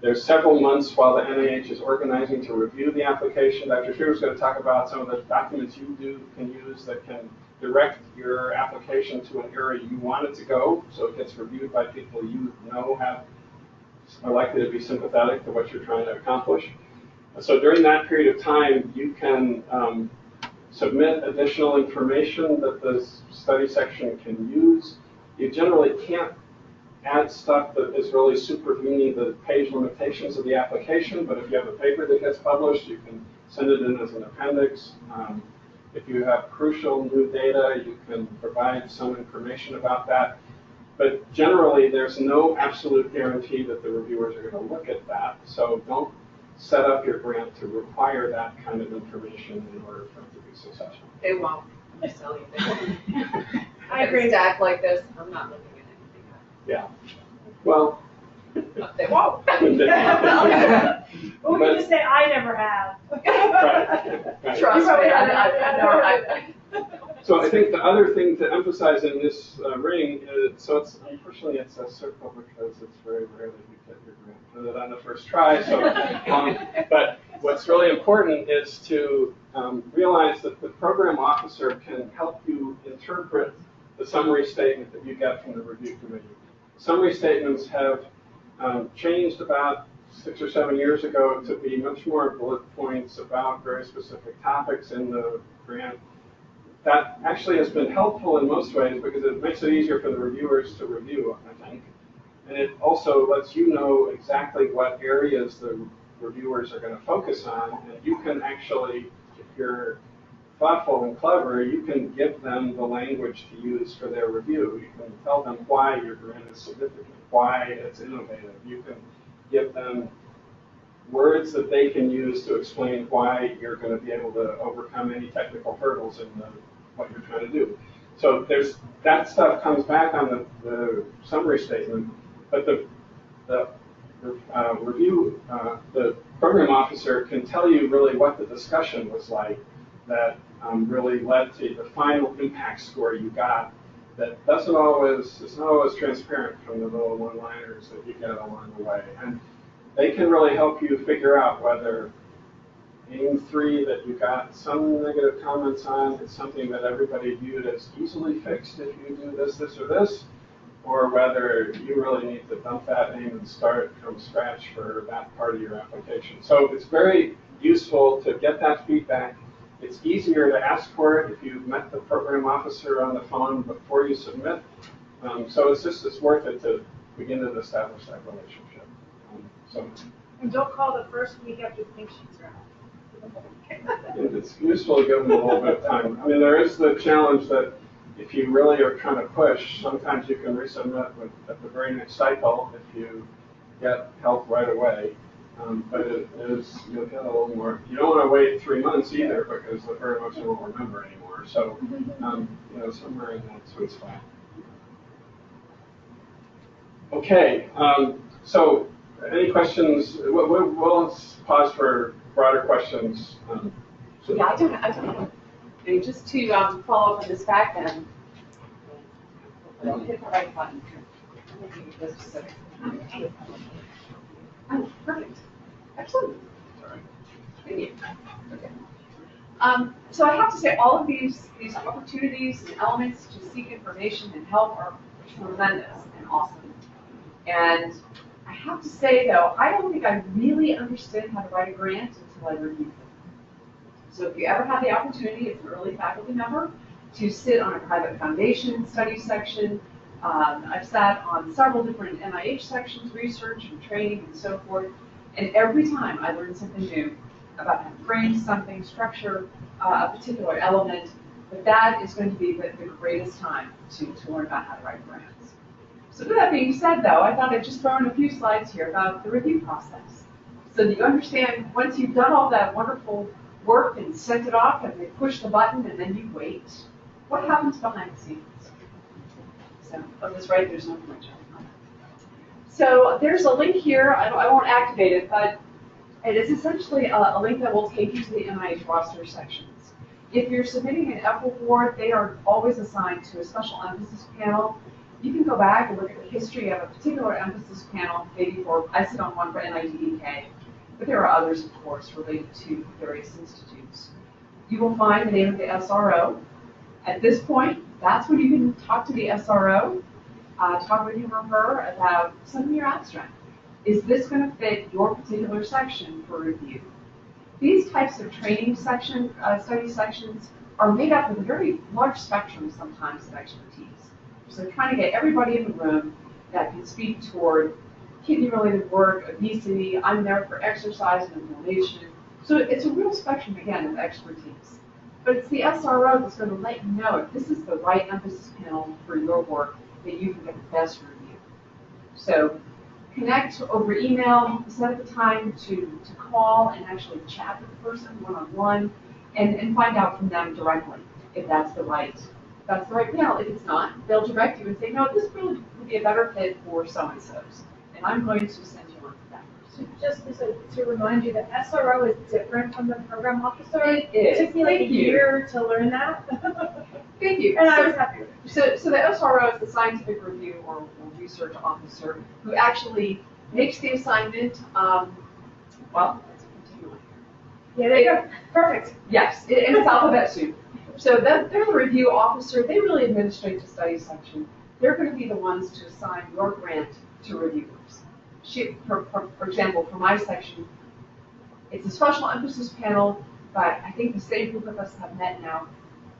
There's several months while the NIH is organizing to review the application. Dr. Schwiebert is going to talk about some of the documents you can use that can direct your application to an area you want it to go, so it gets reviewed by people you know are likely to be sympathetic to what you're trying to accomplish. So during that period of time, you can submit additional information that the study section can use. You generally can't add stuff that is really supervening the page limitations of the application, but if you have a paper that gets published, you can send it in as an appendix. If you have crucial new data, you can provide some information about that. But generally, there's no absolute guarantee that the reviewers are going to look at that, so don't set up your grant to require that kind of information in order for it to be successful. They won't. I'm just telling you. I agree. Stack like this, I'm not looking at anything else. Yeah. Well, They won't. Well, we can just say, I never have. Right. Trust me, I know. So I think the other thing to emphasize in this ring is, so it's unfortunately it's a circle because it's very rare that you get your grant on the first try. So, but what's really important is to realize that the program officer can help you interpret the summary statement that you get from the review committee. Summary statements have changed about 6 or 7 years ago to be much more bullet points about very specific topics in the grant. That actually has been helpful in most ways because it makes it easier for the reviewers to review, I think. And it also lets you know exactly what areas the reviewers are going to focus on. And you can actually, if you're thoughtful and clever, you can give them the language to use for their review. You can tell them why your grant is significant, why it's innovative. You can give them words that they can use to explain why you're going to be able to overcome any technical hurdles in what you're trying to do. So there's that stuff comes back on the summary statement, but the program officer can tell you really what the discussion was like that really led to the final impact score you got. That it's not always transparent from the little one-liners that you get along the way. And they can really help you figure out whether aim 3 that you got some negative comments on is something that everybody viewed as easily fixed if you do this, this, or this, or whether you really need to dump that aim and start from scratch for that part of your application. So it's very useful to get that feedback. It's easier to ask for it if you've met the program officer on the phone before you submit. So it's worth it to begin to establish that relationship. And don't call the first week after the pink sheets are out. It's useful to give them a little bit of time. I mean, there is the challenge that if you really are trying to push, sometimes you can resubmit at the very next cycle if you get help right away. But it is, you'll get a little more. You don't want to wait 3 months either because the very much won't remember anymore. So, somewhere in that sweet spot. Okay. So, any questions? We'll pause for broader questions. Yeah, I don't know. Just to follow up on this back then, I'll hit the right button here. Oh, perfect. Excellent. Thank you. Okay. So I have to say all of these opportunities and elements to seek information and help are tremendous and awesome. And I have to say, though, I don't think I really understood how to write a grant until I reviewed them. So if you ever have the opportunity as an early faculty member to sit on a private foundation study section, I've sat on several different NIH sections, research and training and so forth, and every time I learn something new about how to frame something, structure a particular element, but that is going to be the greatest time to learn about how to write grants. So with that being said, though, I thought I'd just throw in a few slides here about the review process, so that you understand once you've done all that wonderful work and sent it off and they push the button and then you wait, what happens behind the scenes? So on this right, there's no point. So there's a link here. I won't activate it, but it is essentially a link that will take you to the NIH roster sections. If you're submitting an EPFL award, they are always assigned to a special emphasis panel. You can go back and look at the history of a particular emphasis panel, maybe I sit on one for NIDEK, but there are others, of course, related to various institutes. You will find the name of the SRO. At this point, that's when you can talk to the SRO, talk with him or her about send me your abstract. Is this going to fit your particular section for review? These types of training study sections are made up of a very large spectrum sometimes of expertise. So trying to get everybody in the room that can speak toward kidney-related work, obesity, I'm there for exercise and inflammation. So it's a real spectrum, again, of expertise. But it's the SRO that's going to let you know if this is the right emphasis panel for your work, that you can get the best review. So connect over email, set up a time to call and actually chat with the person one-on-one and find out from them directly if that's the right panel. If it's not, they'll direct you and say, no, this really would be a better fit for so-and-so's. And I'm going to send you on to that person. Just to remind you, the SRO is different from the program officer. It is. It took me like a year to learn that. Thank you. And I was happy with it. So the SRO is the scientific review or research officer who actually makes the assignment. Well, let's continue on. Yeah, there you go. Perfect. Yes, and it's alphabet soup. So they're the review officer. They really administrate the study section. They're going to be the ones to assign your grant to reviewers. For example, for my section, it's a special emphasis panel, but I think the same group of us have met now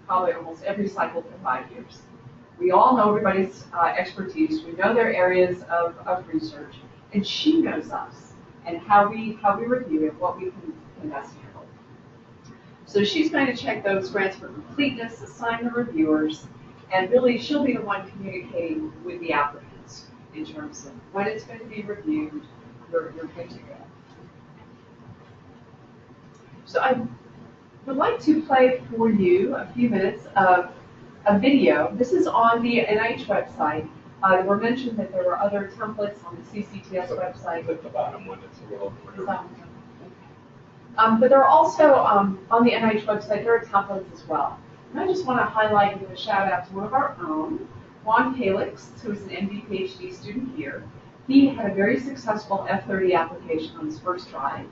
probably almost every cycle for 5 years. We all know everybody's expertise. We know their areas of research, and she knows us and how we review it, what we can best handle. So she's going to check those grants for completeness, assign the reviewers, and really she'll be the one communicating with the applicants in terms of when it's going to be reviewed. You're good to go. So I would like to play for you a few minutes of a video. This is on the NIH website. It were mentioned that there were other templates on the CCTS website. At the bottom one, it's a little more. But there are also, on the NIH website, there are templates as well. And I just want to highlight and give a shout out to one of our own, Juan Calix, who is an MD PhD student here. He had a very successful F30 application on his first try.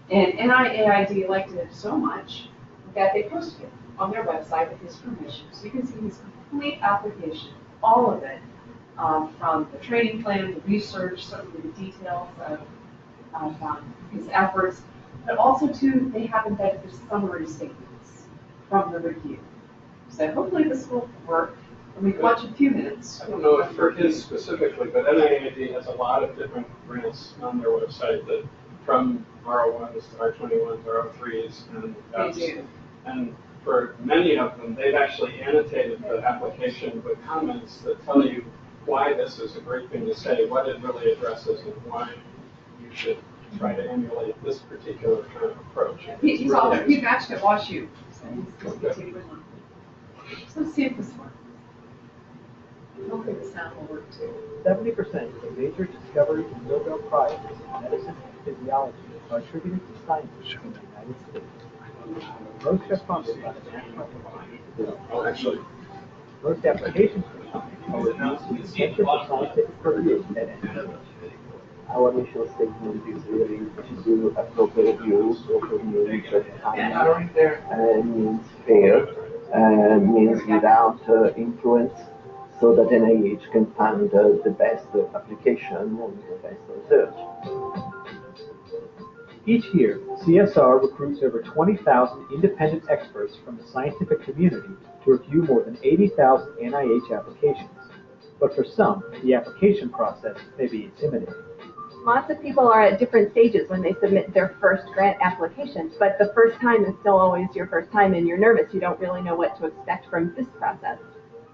And NIAID liked it so much that they posted it on their website with his permission. So you can see his complete application, all of it, from the training plan, the research, certainly the details of his efforts, but also too, they have embedded the summary statements from the review. So hopefully this will work. And we can watch a few minutes. I don't know if for his specifically, but NIH has a lot of different grants on their website that from R01s to R21s, R03s, and for many of them, they've actually annotated the application with comments that tell you why this is a great thing to say, what it really addresses, and why you should try to emulate this particular kind of approach. He's matched at WashU. So let's see if this works. Hopefully the sound will work too. 70% of major discoveries and Nobel Prizes in medicine and physiology are attributed to scientists in the United States. Most are funded by the National Institute. Actually, Most applications for science are reviewed to the Center for Scientific Review at NIH. Our mission statement is really to do appropriate use of means that means fair, means without influence, so that NIH can fund the best application and the best research. Each year, CSR recruits over 20,000 independent experts from the scientific community to review more than 80,000 NIH applications. But for some, the application process may be intimidating. Lots of people are at different stages when they submit their first grant application, but the first time is still always your first time and you're nervous. You don't really know what to expect from this process.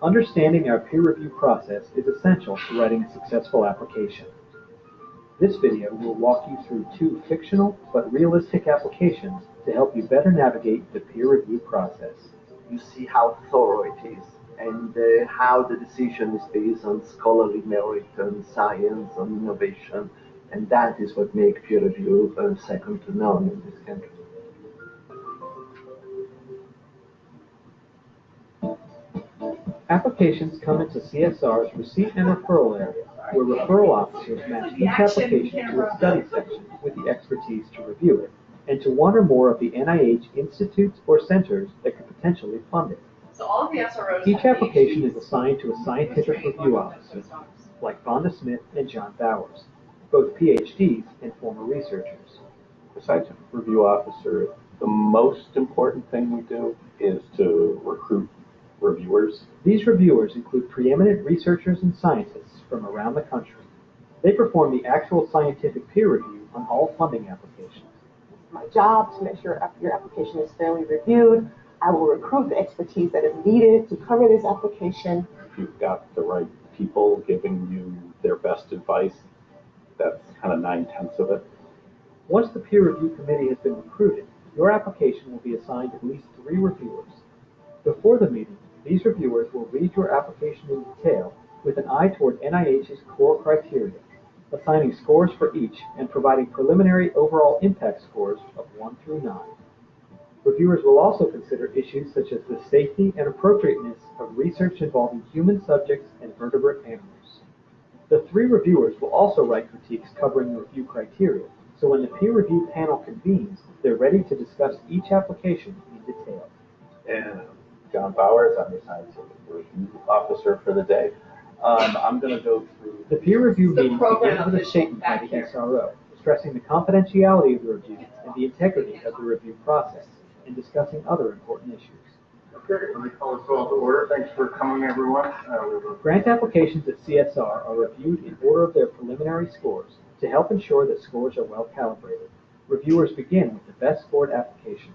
Understanding our peer review process is essential to writing a successful application. This video will walk you through 2 fictional but realistic applications to help you better navigate the peer review process. You see how thorough it is, and how the decision is based on scholarly merit, on science, on innovation, and that is what makes peer review second to none in this country. Applications come into CSR's receipt and referral area, where referral officers match each application to a study section with the expertise to review it, and to one or more of the NIH institutes or centers that could potentially fund it. So all of the SROs Each application is assigned to a scientific review officer, like Vonda Smith and John Bowers, both PhDs and former researchers. The scientific review officer, the most important thing we do is to recruit reviewers. These reviewers include preeminent researchers and scientists from around the country. They perform the actual scientific peer review on all funding applications. It's my job to make sure your application is fairly reviewed. I will recruit the expertise that is needed to cover this application. If you've got the right people giving you their best advice, that's kind of 9/10 of it. Once the peer review committee has been recruited, your application will be assigned at least 3 reviewers. Before the meeting, these reviewers will read your application in detail with an eye toward NIH's core criteria, assigning scores for each and providing preliminary overall impact scores of 1 through 9. Reviewers will also consider issues such as the safety and appropriateness of research involving human subjects and vertebrate animals. The 3 reviewers will also write critiques covering the review criteria, so when the peer review panel convenes, they're ready to discuss each application in detail. And John Bowers, I'm the scientific review officer for the day. I'm going to go through. The peer review The meeting program begins with a official statement by back the here. SRO, stressing the confidentiality of the review and the integrity of the review process, and discussing other important issues. Okay, let me call this all to order. Thanks for coming, everyone. Grant applications at CSR are reviewed in order of their preliminary scores to help ensure that scores are well calibrated. Reviewers begin with the best scored application.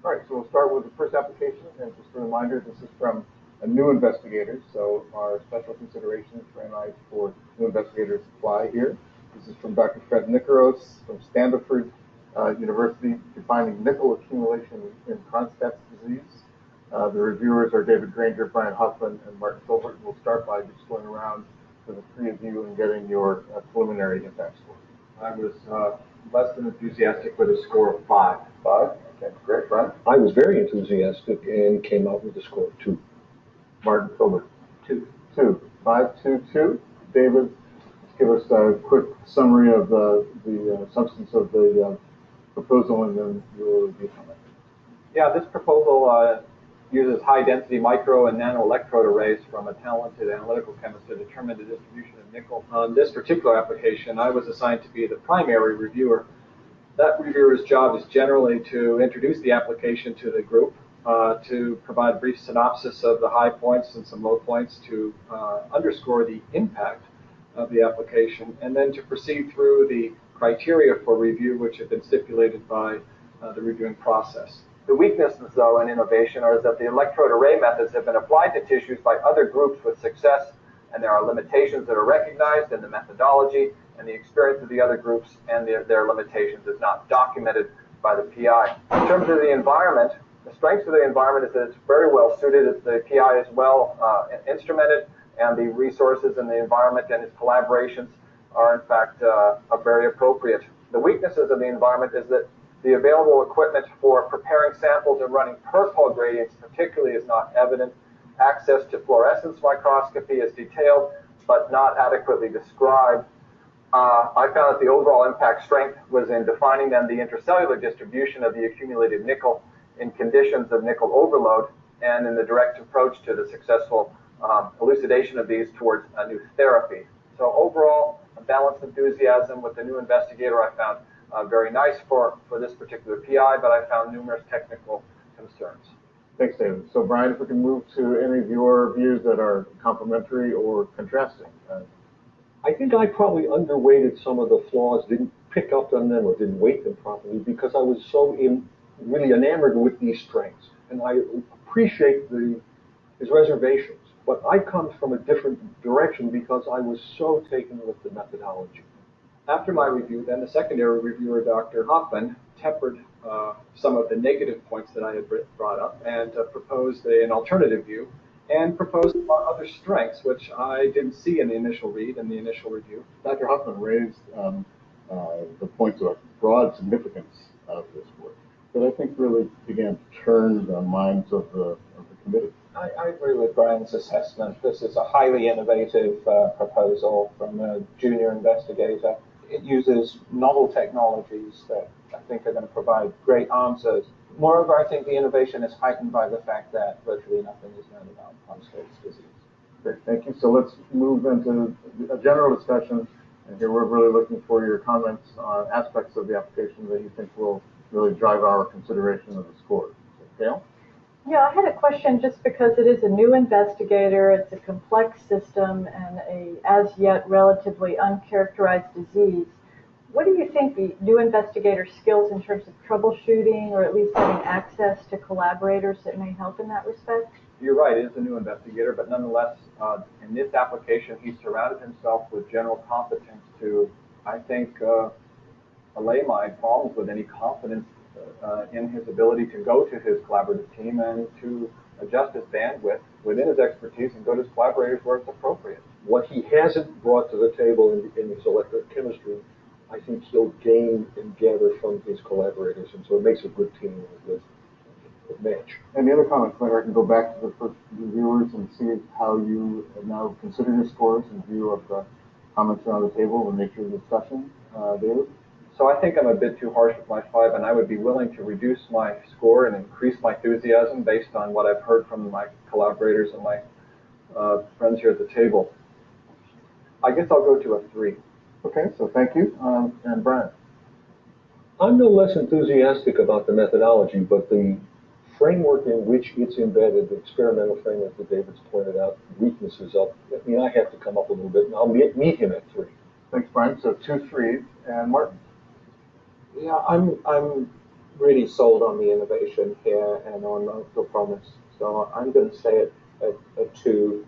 All right, so we'll start with the first application, and just a reminder, this is from a new investigator, so our special considerations for NIH for new investigators apply here. This is from Dr. Fred Nicaros from Stanford University, defining nickel accumulation in Cronstedt's disease. The reviewers are David Granger, Brian Huffman, and Martin Filbert. We'll start by just going around to the 3 of you and getting your preliminary impact score. I was less than enthusiastic with a score of 5. 5? Okay, great. Brian? I was very enthusiastic and came out with a score of 2. Martin Filbert? 2. 2. 5, 2, 2. David, give us a quick summary of the substance of the proposal, and then you'll review comment. Yeah, this proposal uses high-density micro and nanoelectrode arrays from a talented analytical chemist to determine the distribution of nickel. On this particular application, I was assigned to be the primary reviewer. That reviewer's job is generally to introduce the application to the group, to provide a brief synopsis of the high points and some low points, to underscore the impact of the application, and then to proceed through the criteria for review, which have been stipulated by the reviewing process. The weaknesses, though, in innovation are that the electrode array methods have been applied to tissues by other groups with success, and there are limitations that are recognized in the methodology, and the experience of the other groups and their limitations is not documented by the PI. In terms of the environment, the strengths of the environment is that it's very well suited, the PI is well instrumented, and the resources in the environment and its collaborations are, in fact, very appropriate. The weaknesses of the environment is that the available equipment for preparing samples and running per-pole gradients particularly is not evident. Access to fluorescence microscopy is detailed, but not adequately described. I found that the overall impact strength was in defining then the intracellular distribution of the accumulated nickel in conditions of nickel overload, and in the direct approach to the successful elucidation of these towards a new therapy. So overall, a balanced enthusiasm with the new investigator I found very nice for this particular PI, but I found numerous technical concerns. Thanks, David. So, Brian, if we can move to any of your views that are complementary or contrasting. I think I probably underweighted some of the flaws, didn't pick up on them or didn't weight them properly because I was so really enamored with these strengths. And I appreciate his reservations, but I come from a different direction because I was so taken with the methodology. After my review, then the secondary reviewer, Dr. Hoffman, tempered some of the negative points that I had brought up and proposed an alternative view and proposed other strengths, which I didn't see in the initial read and the initial review. Dr. Hoffman raised the points of broad significance of this work that I think really began to turn the minds of the committee. I agree with Brian's assessment. This is a highly innovative proposal from a junior investigator. It uses novel technologies that I think are going to provide great answers. Moreover, I think the innovation is heightened by the fact that virtually nothing is known about Cronstedt's disease. Great, thank you. So let's move into a general discussion, and here we're really looking for your comments on aspects of the application that you think will really drive our consideration of the score. So, Gail? Yeah, I had a question just because it is a new investigator, it's a complex system and a as yet relatively uncharacterized disease. What do you think the new investigator's skills in terms of troubleshooting or at least having access to collaborators that may help in that respect? You're right, it is a new investigator, but nonetheless, in this application, he surrounded himself with general competence to, I think, allay my problems with any confidence in his ability to go to his collaborative team and to adjust his bandwidth within his expertise and go to his collaborators where it's appropriate. What he hasn't brought to the table in his electrochemistry, I think he'll gain and gather from his collaborators, and so it makes a good team. a match. Any other comments? Whether I can go back to the first reviewers and see how you now consider your scores in view of the comments around the table and nature of the discussion. David? So I think I'm a bit too harsh with my 5, and I would be willing to reduce my score and increase my enthusiasm based on what I've heard from my collaborators and my friends here at the table. I guess I'll go to a 3. Okay, so thank you. And Brian? I'm no less enthusiastic about the methodology, but the framework in which it's embedded, the experimental framework that David's pointed out, weaknesses of, I mean, I have to come up a little bit, and I'll meet him at 3. Thanks, Brian. So 2 3s. And Martin? Yeah, I'm really sold on the innovation here and on the promise. So I'm going to say it at 2,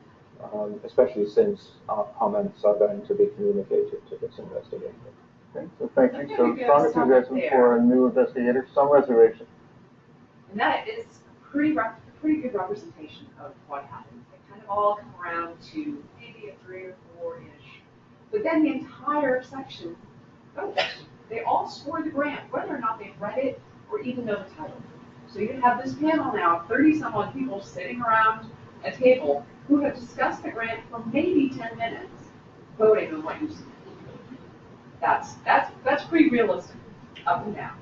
especially since our comments are going to be communicated to this investigator. Okay, so thank you. So strong enthusiasm for a new investigator, some reservation. And that is pretty good representation of what happens. They kind of all come around to maybe a 3 or 4-ish. But then the entire section goes. They all score the grant, whether or not they've read it or even know the title. So you have this panel now of 30-some-odd people sitting around a table who have discussed the grant for maybe 10 minutes, voting on what you see. That's pretty realistic, up and down.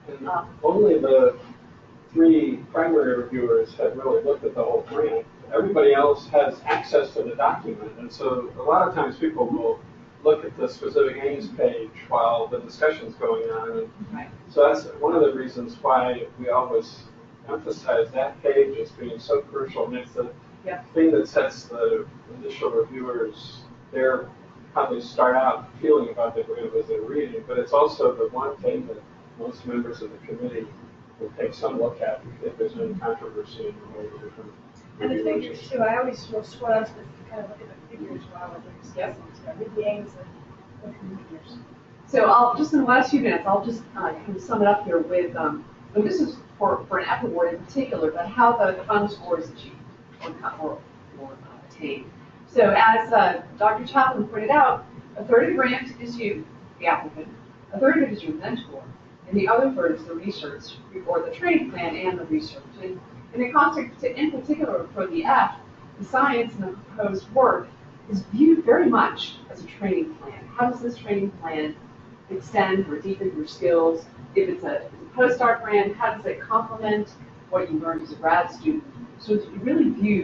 And only the 3 primary reviewers have really looked at the whole grant. Everybody else has access to the document, and so a lot of times people will look at the specific aims page while the discussion's going on. And right. So that's one of the reasons why we always emphasize that page as being so crucial. And it's the thing that sets the initial reviewers there, how they start out feeling about the grant as they're reading, but it's also the one thing that most members of the committee will take some look at if there's any controversy in the way the different And the reviewers. figures too, I always will scroll down to kind of look at the figures while we're discussing, so I read the aims and look at the figures. So I'll just in the last few minutes, I'll just kind of sum it up here with, and this is for an F award in particular, but how the final score is achieved or attained. So as Dr. Chaplin pointed out, a third of the grant is you, the applicant, a third of it is your mentor, and the other third is the research, or the training plan and the research. And in the context, in particular for the F, the science and the proposed work is viewed very much as a training plan. How does this training plan extend or deepen your skills? If it's a postdoc grant, how does it complement what you learned as a grad student? So it's really viewed